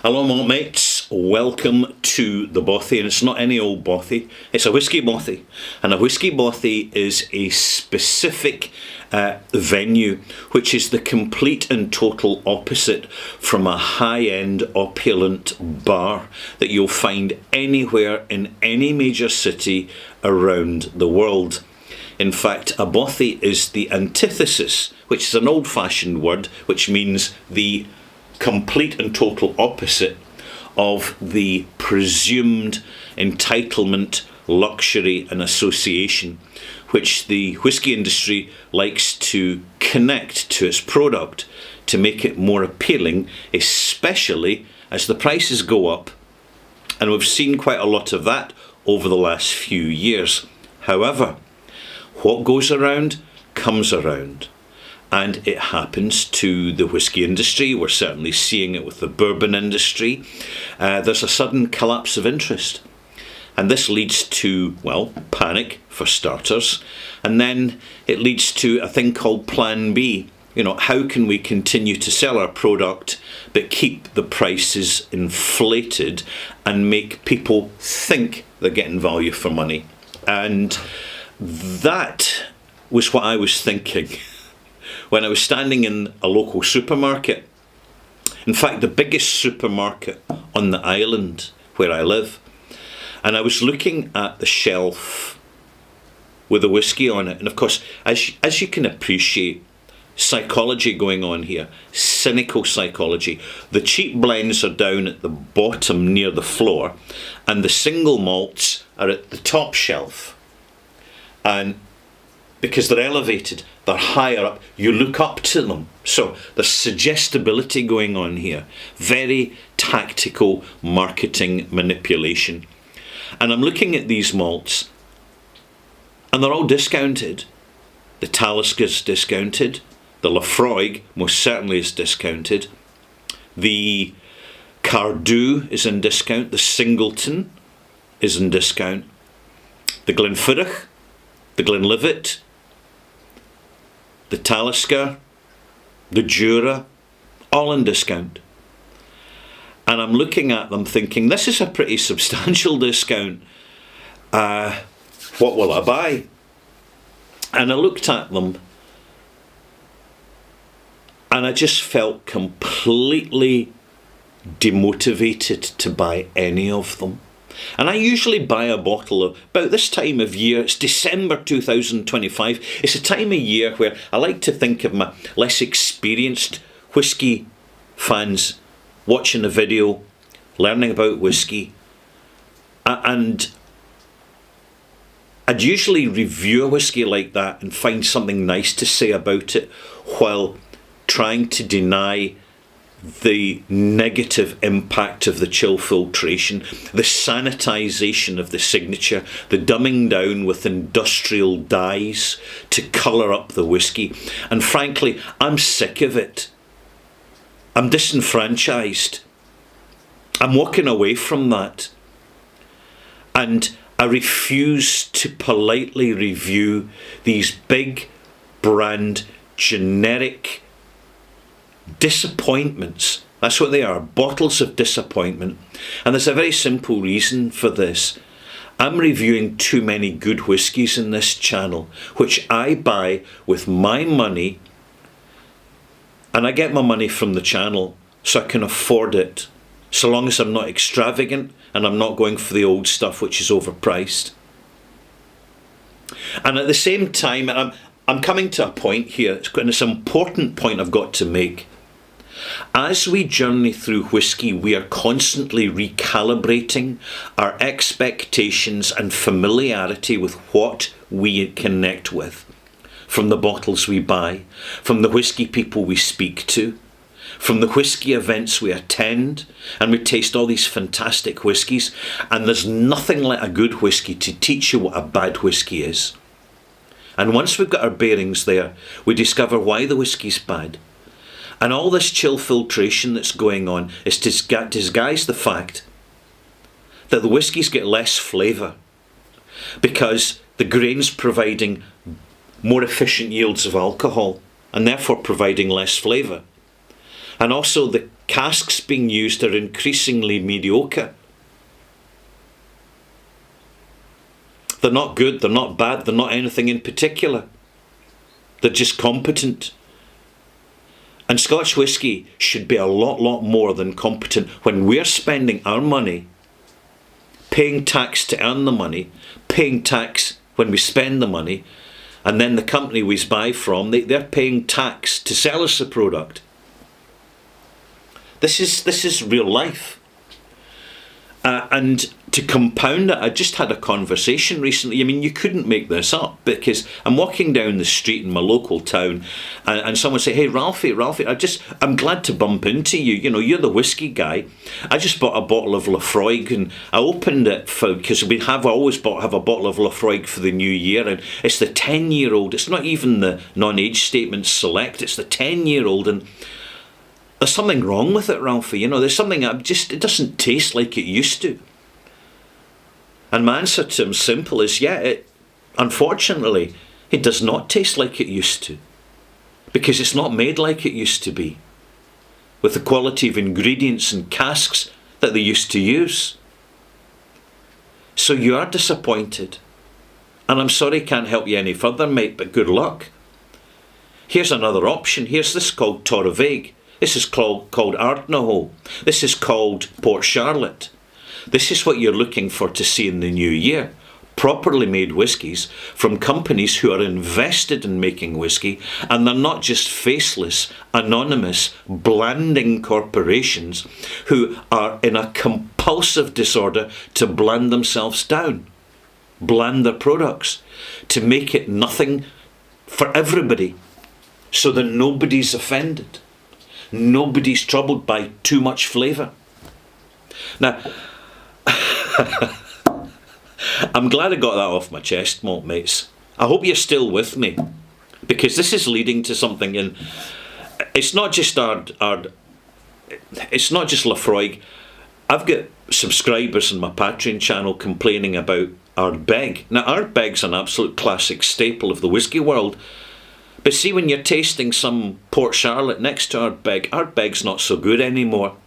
Hello, mates. Welcome to the Bothy, and it's not any old Bothy. It's a whisky Bothy, and a whisky Bothy is a specific venue, which is the complete and total opposite from a high-end, opulent bar that you'll find anywhere in any major city around the world. In fact, a Bothy is the antithesis, which is an old-fashioned word, which means the complete and total opposite of the presumed entitlement, luxury and association which the whisky industry likes to connect to its product to make it more appealing, especially as the prices go up. And we've seen quite a lot of that over the last few years. However, what goes around comes around. And it happens to the whisky industry. We're certainly seeing it with the bourbon industry. There's a sudden collapse of interest. And this leads to, well, panic for starters. And then it leads to a thing called Plan B. You know, how can we continue to sell our product but keep the prices inflated and make people think they're getting value for money? And that was what I was thinking when I was standing in a local supermarket. In fact, the biggest supermarket on the island where I live. And I was looking at the shelf with a whisky on it. And of course, as you can appreciate, psychology going on here, cynical psychology. The cheap blends are down at the bottom near the floor, and the single malts are at the top shelf. And because they're elevated, they're higher up, you look up to them. So there's suggestibility going on here. Very tactical marketing manipulation. And I'm looking at these malts, and they're all discounted. The Taliska's discounted. The Laphroaig most certainly is discounted. The Cardhu is in discount. The Singleton is in discount. The Glenfiddich, the Glenlivet, the Talisker, the Jura, all in discount. And I'm looking at them thinking, this is a pretty substantial discount. What will I buy? And I looked at them and I just felt completely demotivated to buy any of them. And I usually buy a bottle of about this time of year. It's December 2025. It's a time of year where I like to think of my less experienced whisky fans watching a video, learning about whisky. And I'd usually review a whisky like that and find something nice to say about it while trying to deny the negative impact of the chill filtration, the sanitization of the signature, the dumbing down with industrial dyes to colour up the whisky. And frankly, I'm sick of it. I'm disenfranchised. I'm walking away from that. And I refuse to politely review these big brand generic disappointments. That's what they are, bottles of disappointment. And there's a very simple reason for this. I'm reviewing too many good whiskies in this channel, which I buy with my money, and I get my money from the channel so I can afford it, so long as I'm not extravagant and I'm not going for the old stuff which is overpriced. And at the same time, and I'm coming to a point here, and it's an important point I've got to make. As we journey through whisky, we are constantly recalibrating our expectations and familiarity with what we connect with. From the bottles we buy, from the whisky people we speak to, from the whisky events we attend, and we taste all these fantastic whiskies, and there's nothing like a good whisky to teach you what a bad whisky is. And once we've got our bearings there, we discover why the whisky's bad. And all this chill filtration that's going on is to disguise the fact that the whiskies get less flavour because the grain's providing more efficient yields of alcohol and therefore providing less flavour. And also the casks being used are increasingly mediocre. They're not good, they're not bad, they're not anything in particular. They're just competent. And Scotch whisky should be a lot more than competent. When we're spending our money, paying tax to earn the money, paying tax when we spend the money, and then the company we buy from, they're paying tax to sell us the product. This is real life. And to compound it, I just had a conversation recently. I mean, you couldn't make this up, because I'm walking down the street in my local town, and someone say, "Hey, Ralphie, I'm glad to bump into you. You know, you're the whiskey guy. I just bought a bottle of Laphroaig, and I opened it because I always have a bottle of Laphroaig for the new year, and it's the 10-year-old. It's not even the non-age statement select. It's the 10-year-old, and there's something wrong with it, Ralphie. You know, there's something, it doesn't taste like it used to." And my answer to him, simple, is unfortunately, it does not taste like it used to. Because it's not made like it used to be, with the quality of ingredients and casks that they used to use. So you are disappointed. And I'm sorry, can't help you any further, mate, but good luck. Here's another option. Here's this called Torabhaig. This is called Ardnahoe. This is called Port Charlotte. This is what you're looking for to see in the new year. Properly made whiskies from companies who are invested in making whisky, and they're not just faceless, anonymous, blanding corporations who are in a compulsive disorder to bland themselves down, bland their products, to make it nothing for everybody, so that nobody's offended. Nobody's troubled by too much flavour. Now, I'm glad I got that off my chest, malt mates. I hope you're still with me, because this is leading to something, and it's not just it's not just Laphroaig. I've got subscribers on my Patreon channel complaining about Ardbeg. Now, Ardbeg's an absolute classic staple of the whisky world. But see, when you're tasting some Port Charlotte next to Ardbeg's not so good anymore.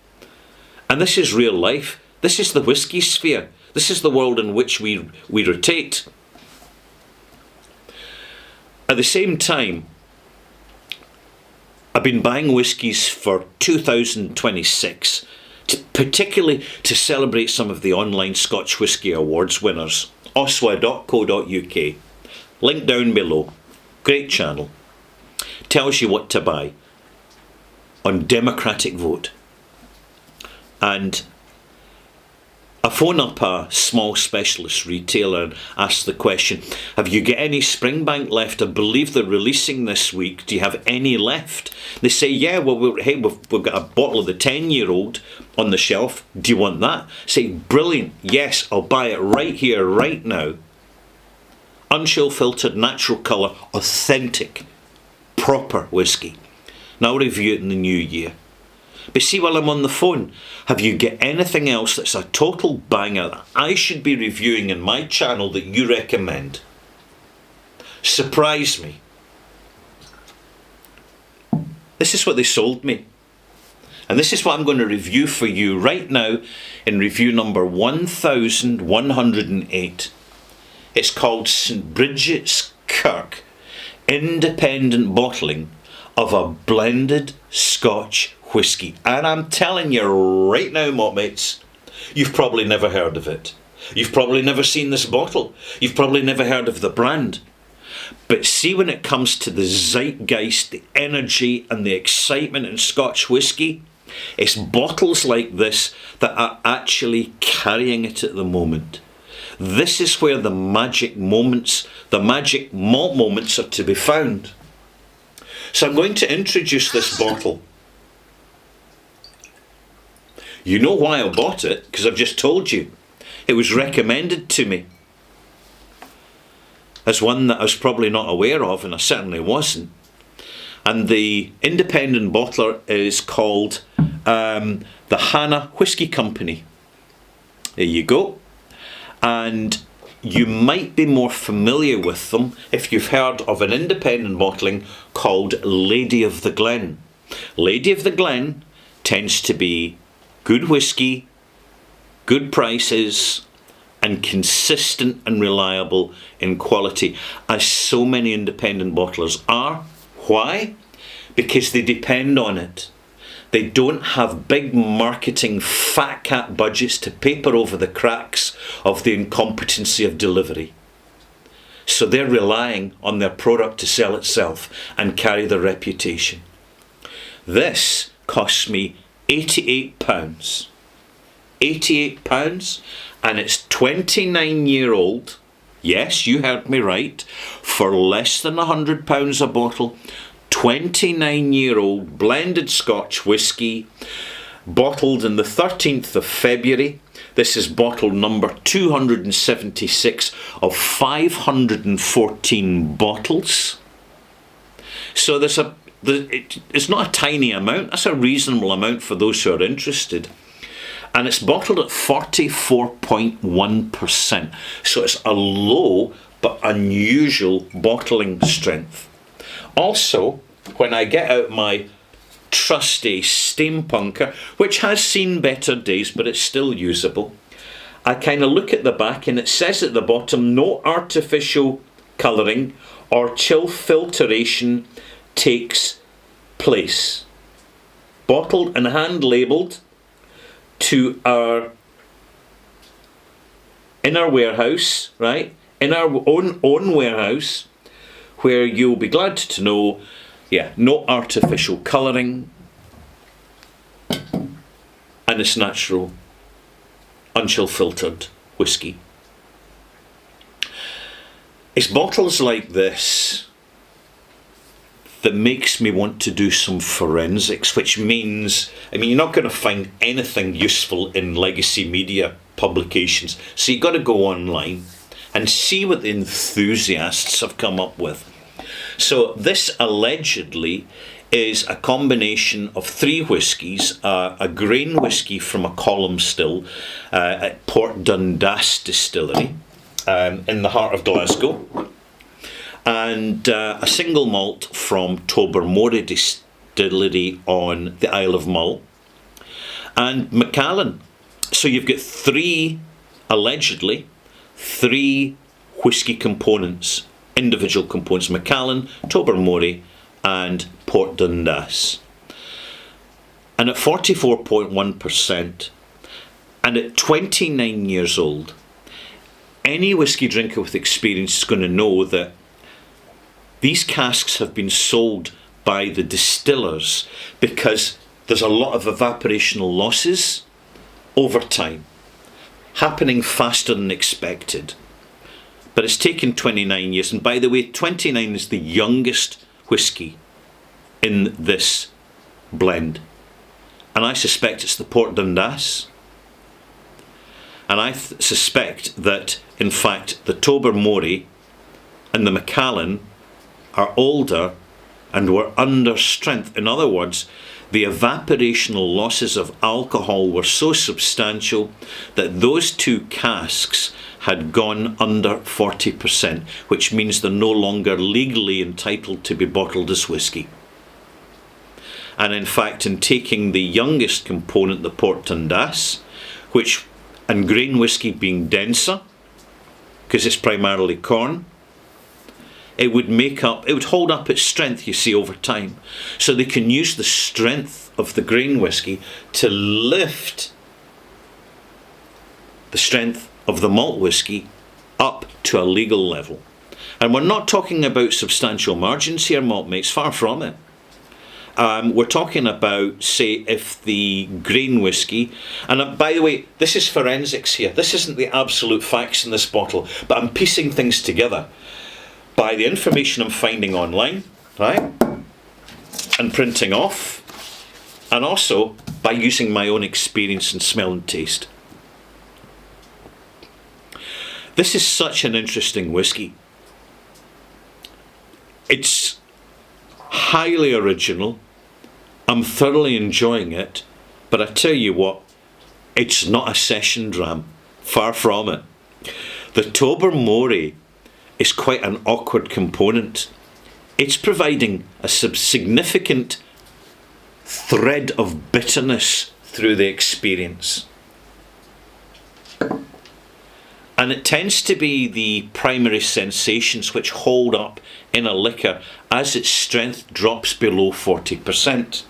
And this is real life. This is the whisky sphere. This is the world in which we rotate. At the same time, I've been buying whiskies for 2026, particularly to celebrate some of the online Scotch Whisky Awards winners. oswa.co.uk. Link down below. Great channel. Tells you what to buy on democratic vote. And I phone up a small specialist retailer and ask the question, have you got any Springbank left? I believe they're releasing this week. Do you have any left? They say, yeah, well, we've got a bottle of the 10-year-old on the shelf. Do you want that? I say, brilliant. Yes, I'll buy it right here, right now. Unchill filtered, natural colour, authentic, proper whisky. Now I'll review it in the new year. But see, while I'm on the phone, have you got anything else that's a total banger that I should be reviewing in my channel that you recommend? Surprise me. This is what they sold me. And this is what I'm going to review for you right now in review number 1108. It's called St Bridget's Kirk Independent Bottling of a Blended Scotch Whisky. And I'm telling you right now, malt mates, you've probably never heard of it. You've probably never seen this bottle. You've probably never heard of the brand. But see, when it comes to the zeitgeist, the energy and the excitement in Scotch whisky, it's bottles like this that are actually carrying it at the moment. This is where the magic moments, the magic malt moments are to be found. So I'm going to introduce this bottle. You know why I bought it, because I've just told you. It was recommended to me as one that I was probably not aware of, and I certainly wasn't. And the independent bottler is called the Hannah Whisky Company. There you go. And you might be more familiar with them if you've heard of an independent bottling called Lady of the Glen. Lady of the Glen tends to be good whisky, good prices, and consistent and reliable in quality, as so many independent bottlers are. Why? Because they depend on it. They don't have big marketing fat cat budgets to paper over the cracks of the incompetency of delivery. So they're relying on their product to sell itself and carry their reputation. This costs me £88. £88, and it's 29-year-old, yes, you heard me right, for less than £100 a bottle, 29-year-old blended Scotch whisky, bottled on the 13th of February. This is bottle number 276 of 514 bottles. So it's not a tiny amount, that's a reasonable amount for those who are interested. And it's bottled at 44.1%. So it's a low but unusual bottling strength. Also, when I get out my trusty Steampunker, which has seen better days but it's still usable, I kind of look at the back and it says at the bottom, no artificial colouring or chill filtration takes place. Bottled and hand labelled to our inner warehouse, right? In our own warehouse, where you'll be glad to know, no artificial colouring, and it's natural, unchill filtered whisky. It's bottles like this that makes me want to do some forensics, which means, you're not going to find anything useful in legacy media publications, so you've got to go online and see what the enthusiasts have come up with. So this allegedly is a combination of three whiskies, a grain whisky from a column still at Port Dundas Distillery in the heart of Glasgow, and a single malt from Tobermory Distillery on the Isle of Mull, and Macallan. So you've got allegedly three whisky components, individual components: Macallan, Tobermory, and Port Dundas. And at 44.1%, and at 29 years old, any whisky drinker with experience is going to know that these casks have been sold by the distillers because there's a lot of evaporational losses over time, happening faster than expected. But it's taken 29 years, and by the way, 29 is the youngest whisky in this blend. And I suspect it's the Port Dundas. And I suspect that, in fact, the Tobermory and the Macallan are older and were under strength. In other words, the evaporational losses of alcohol were so substantial that those two casks had gone under 40%, which means they're no longer legally entitled to be bottled as whisky. And in fact, in taking the youngest component, the Port Dundas, and grain whisky being denser, because it's primarily corn, it would hold up its strength, you see, over time. So they can use the strength of the grain whisky to lift the strength of the malt whisky up to a legal level. And we're not talking about substantial margins here, malt mates, far from it. We're talking about, say, if the grain whisky, and by the way, this is forensics here. This isn't the absolute facts in this bottle, but I'm piecing things together by the information I'm finding online, right, and printing off, and also by using my own experience and smell and taste. This is such an interesting whisky. It's highly original. I'm thoroughly enjoying it, but I tell you what, it's not a session dram. Far from it. The Tobermory is quite an awkward component. It's providing a significant thread of bitterness through the experience. And it tends to be the primary sensations which hold up in a liquor as its strength drops below 40%.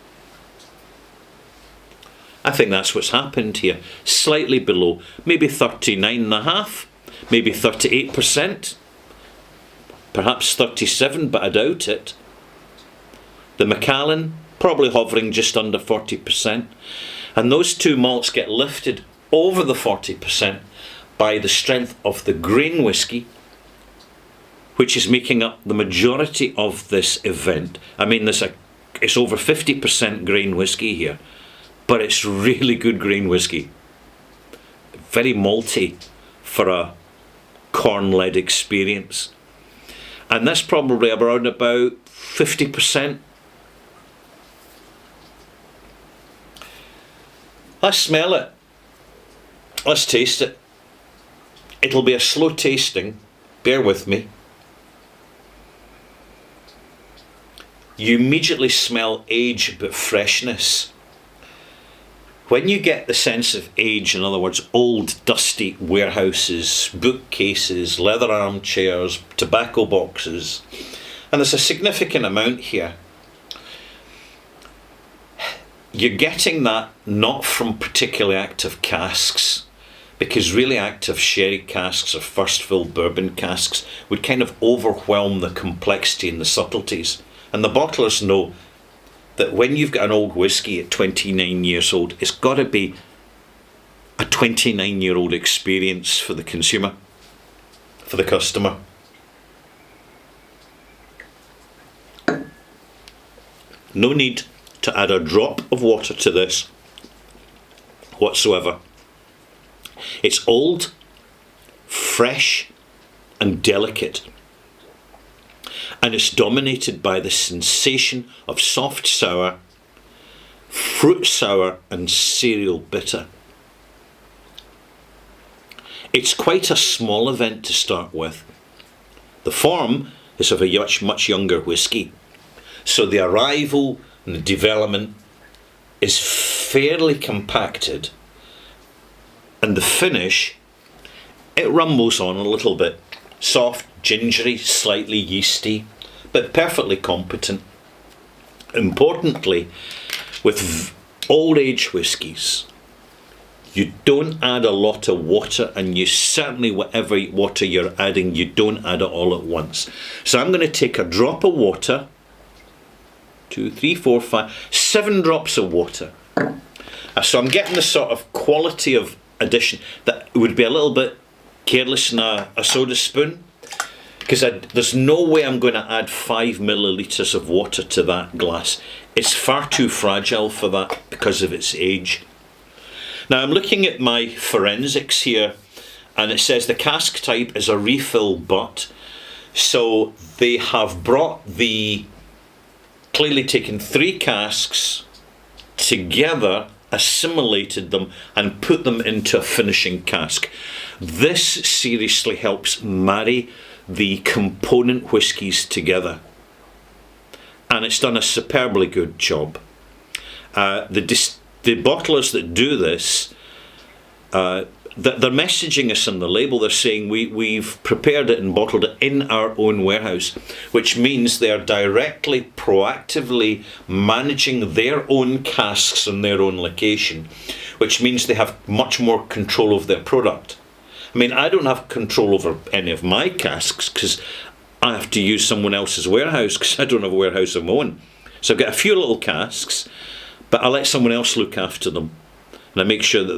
I think that's what's happened here. Slightly below, maybe 39.5%, maybe 38%, perhaps 37%, but I doubt it. The Macallan, probably hovering just under 40%. And those two malts get lifted over the 40% by the strength of the grain whisky, which is making up the majority of this event. I mean, it's over 50% grain whisky here, but it's really good grain whisky. Very malty for a corn-led experience. And that's probably around about 50%. Let's smell it. Let's taste it. It'll be a slow tasting. Bear with me. You immediately smell age but freshness. When you get the sense of age, in other words, old dusty warehouses, bookcases, leather armchairs, tobacco boxes, and there's a significant amount here, you're getting that not from particularly active casks, because really active sherry casks or first fill bourbon casks would kind of overwhelm the complexity and the subtleties. And the bottlers know that when you've got an old whisky at 29 years old, it's got to be a 29-year-old experience for the consumer, for the customer. No need to add a drop of water to this whatsoever. It's old, fresh, and delicate. And it's dominated by the sensation of soft sour, fruit sour, and cereal bitter. It's quite a small event to start with. The form is of a much younger whisky, so the arrival and the development is fairly compacted, and the finish, it rumbles on a little bit. Soft, gingery, slightly yeasty, but perfectly competent. Importantly, with old age whiskies, you don't add a lot of water, and you certainly, whatever water you're adding, you don't add it all at once. So I'm going to take a drop of water, 2, 3, 4, 5, 7 drops of water. So I'm getting the sort of quality of addition that would be a little bit careless in a soda spoon, because there's no way I'm going to add 5 millilitres of water to that glass. It's far too fragile for that because of its age. Now I'm looking at my forensics here, and it says the cask type is a refill butt. So they have clearly taken 3 casks together, assimilated them, and put them into a finishing cask. This seriously helps marry the component whiskies together, and it's done a superbly good job. The bottlers that do this, they're messaging us on the label. They're saying we've prepared it and bottled it in our own warehouse, which means they're directly, proactively managing their own casks in their own location, which means they have much more control of their product. I mean, I don't have control over any of my casks because I have to use someone else's warehouse because I don't have a warehouse of my own. So I've got a few little casks, but I let someone else look after them, and I make sure that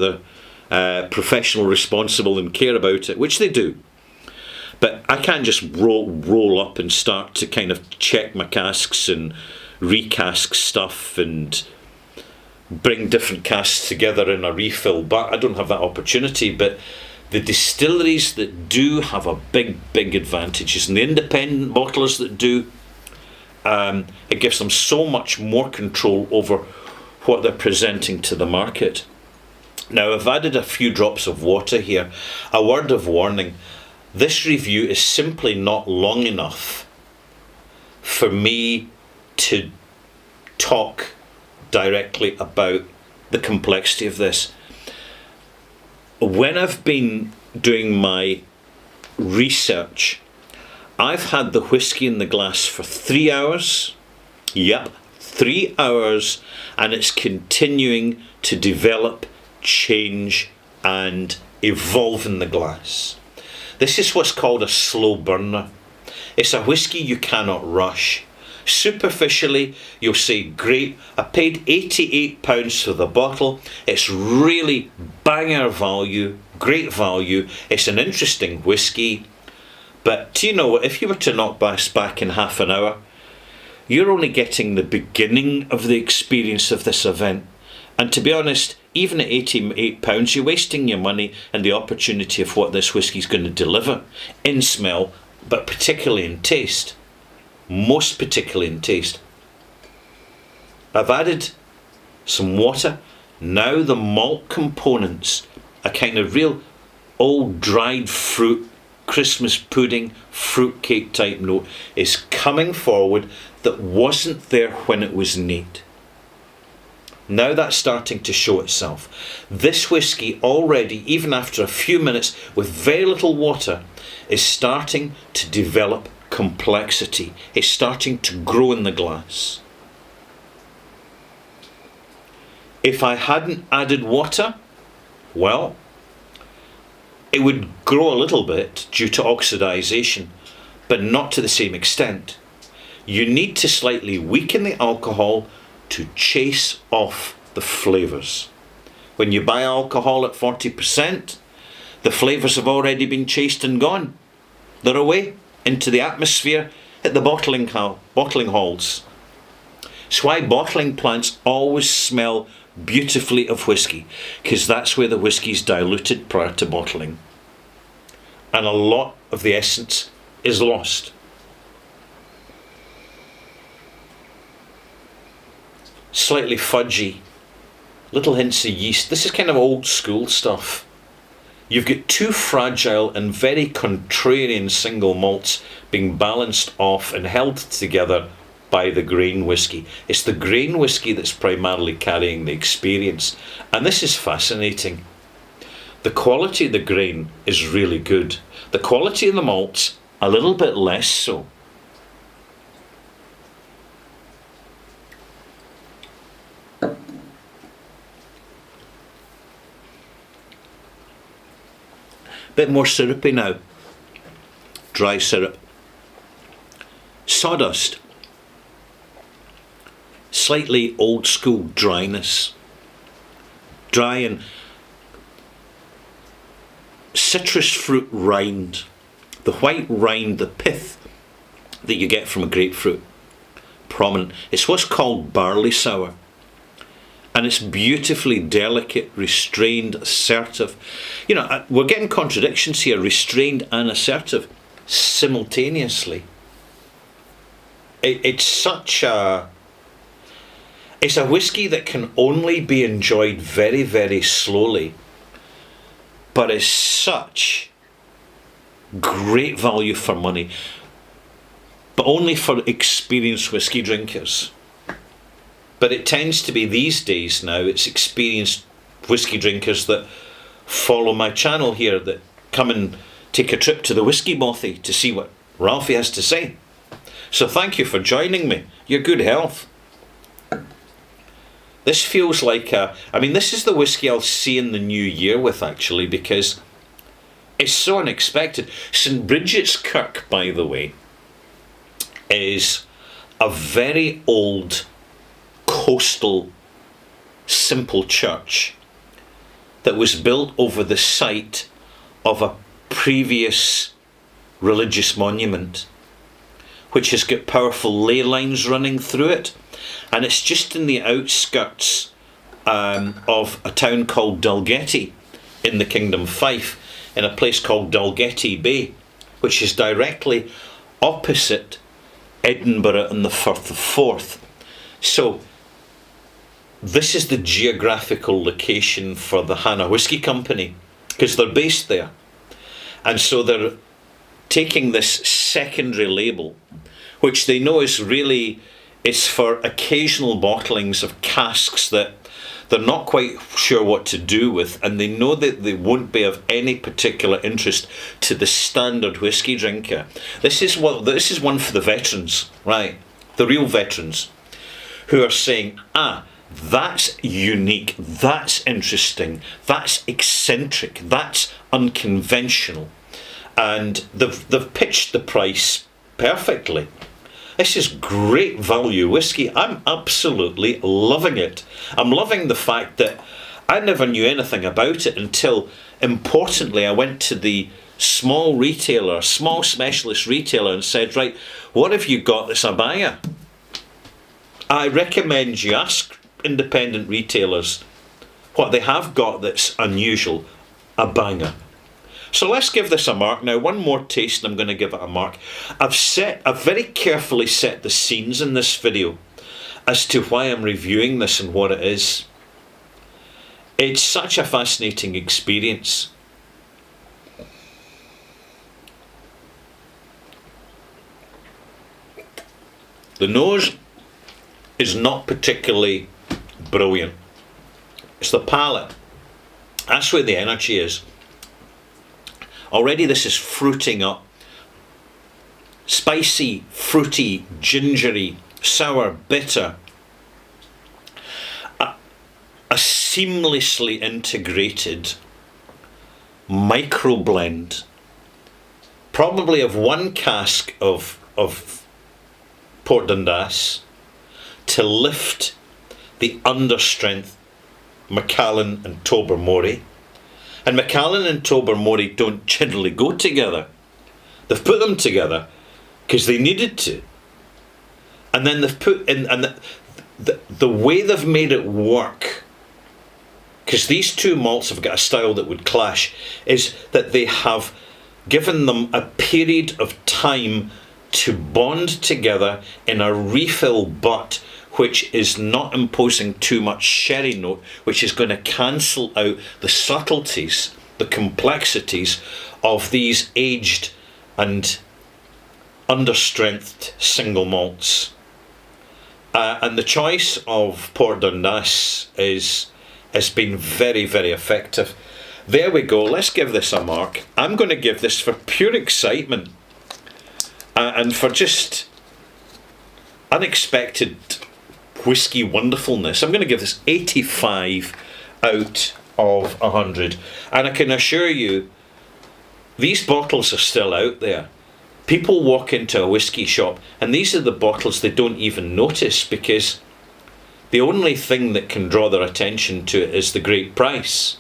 they're professional, responsible, and care about it, which they do. But I can't just roll up and start to kind of check my casks and recask stuff and bring different casks together in a refill. But I don't have that opportunity. But the distilleries that do have a big advantages, and the independent bottlers that do, it gives them so much more control over what they're presenting to the market. Now, I've added a few drops of water here. A word of warning: this review is simply not long enough for me to talk directly about the complexity of this. When I've been doing my research, I've had the whiskey in the glass for 3 hours. Yep, 3 hours, and it's continuing to develop, change, and evolve in the glass. This is what's called a slow burner. It's a whiskey you cannot rush. Superficially, you'll say, great, I paid £88 for the bottle. It's really banger value, great value. It's an interesting whiskey. But do you know what? If you were to knock this back in half an hour, you're only getting the beginning of the experience of this event. And to be honest, even at £88, you're wasting your money and the opportunity of what this whiskey's going to deliver in smell, but particularly in taste. Most particularly in taste. I've added some water. Now the malt components, a kind of real old dried fruit, Christmas pudding, fruitcake type note, is coming forward that wasn't there when it was neat. Now that's starting to show itself. This whiskey already, even after a few minutes with very little water, is starting to develop complexity. It's starting to grow in the glass. If I hadn't added water, well, it would grow a little bit due to oxidization, but not to the same extent. You need to slightly weaken the alcohol to chase off the flavours. When you buy alcohol at 40%, the flavours have already been chased and gone. They're away into the atmosphere at the bottling halls. It's why bottling plants always smell beautifully of whiskey, because that's where the whiskey's diluted prior to bottling. And a lot of the essence is lost. Slightly fudgy, little hints of yeast. This is kind of old school stuff. You've got two fragile and very contrarian single malts being balanced off and held together by the grain whiskey. It's the grain whiskey that's primarily carrying the experience, and this is fascinating. The quality of the grain is really good. The quality of the malts, a little bit less so. Bit more syrupy now. Dry syrup. Sawdust. Slightly old school dryness. Dry and citrus fruit rind. The white rind, the pith that you get from a grapefruit. Prominent. It's what's called barley sour. And it's beautifully delicate, restrained, assertive. You know, we're getting contradictions here, restrained and assertive, simultaneously. It's a whiskey that can only be enjoyed very, very slowly, but is such great value for money, but only for experienced whiskey drinkers. But it tends to be these days now, it's experienced whiskey drinkers that follow my channel here, that come and take a trip to the Whiskey Bothy to see what Ralphie has to say. So thank you for joining me. Your good health. This feels like this is the whiskey I'll see in the new year with, actually, because it's so unexpected. St. Bridget's Kirk, by the way, is a very old coastal simple church that was built over the site of a previous religious monument, which has got powerful ley lines running through it, and it's just in the outskirts of a town called Dalgetty in the Kingdom of Fife, in a place called Dalgetty Bay, which is directly opposite Edinburgh and the Firth of Forth. So this is the geographical location for the Hannah Whisky Company, because they're based there. And so they're taking this secondary label, which they know is really It's for occasional bottlings of casks that they're not quite sure what to do with, and they know that they won't be of any particular interest to the standard whisky drinker. This is one for the veterans, right? The real veterans, who are saying, that's unique, that's interesting, that's eccentric, that's unconventional. And they've pitched the price perfectly. This is great value whiskey. I'm absolutely loving it. I'm loving the fact that I never knew anything about it until, importantly, I went to the small specialist retailer and said, right, what have you got that's a banger? I recommend you ask independent retailers what they have got that's unusual, a banger. So let's give this a mark. Now, one more taste and I'm going to give it a mark. I've very carefully set the scenes in this video as to why I'm reviewing this and what it is. It's such a fascinating experience. The nose is not particularly brilliant. It's the palate. That's where the energy is. Already this is fruiting up. Spicy, fruity, gingery, sour, bitter. A seamlessly integrated micro blend. Probably of one cask of Port Dundas to lift the understrength Macallan and Tobermory. And Macallan and Tobermory don't generally go together. They've put them together because they needed to. And then they've put in, and the way they've made it work, because these two malts have got a style that would clash, is that they have given them a period of time to bond together in a refill butt, which is not imposing too much sherry note, which is going to cancel out the subtleties, the complexities of these aged and understrengthed single malts. And the choice of Port Dundas has been very, very effective. There we go. Let's give this a mark. I'm going to give this, for pure excitement and for just unexpected whiskey wonderfulness, I'm going to give this 85 out of 100. And I can assure you, these bottles are still out there. People walk into a whiskey shop and these are the bottles they don't even notice, because the only thing that can draw their attention to it is the great price.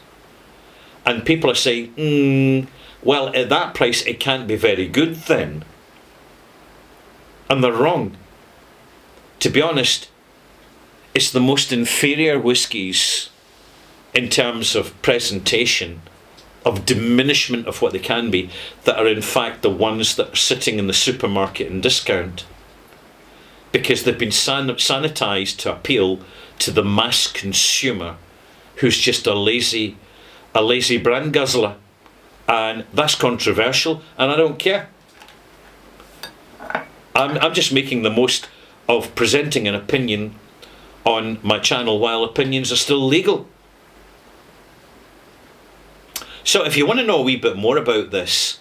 And people are saying, well, at that price it can't be very good then. And they're wrong. To be honest, it's the most inferior whiskies in terms of presentation, of diminishment of what they can be, that are in fact the ones that are sitting in the supermarket and discount, because they've been sanitized to appeal to the mass consumer who's just a lazy brand guzzler. And that's controversial, and I don't care. I'm just making the most of presenting an opinion on my channel while opinions are still legal. So if you want to know a wee bit more about this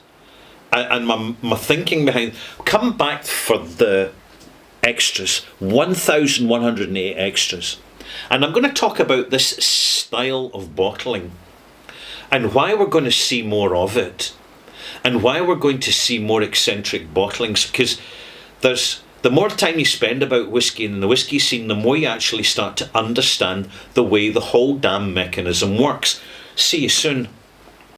and my thinking behind, come back for the extras, 1,108 extras. And I'm going to talk about this style of bottling and why we're going to see more of it and why we're going to see more eccentric bottlings, because the more time you spend about whiskey and the whiskey scene, the more you actually start to understand the way the whole damn mechanism works. See you soon.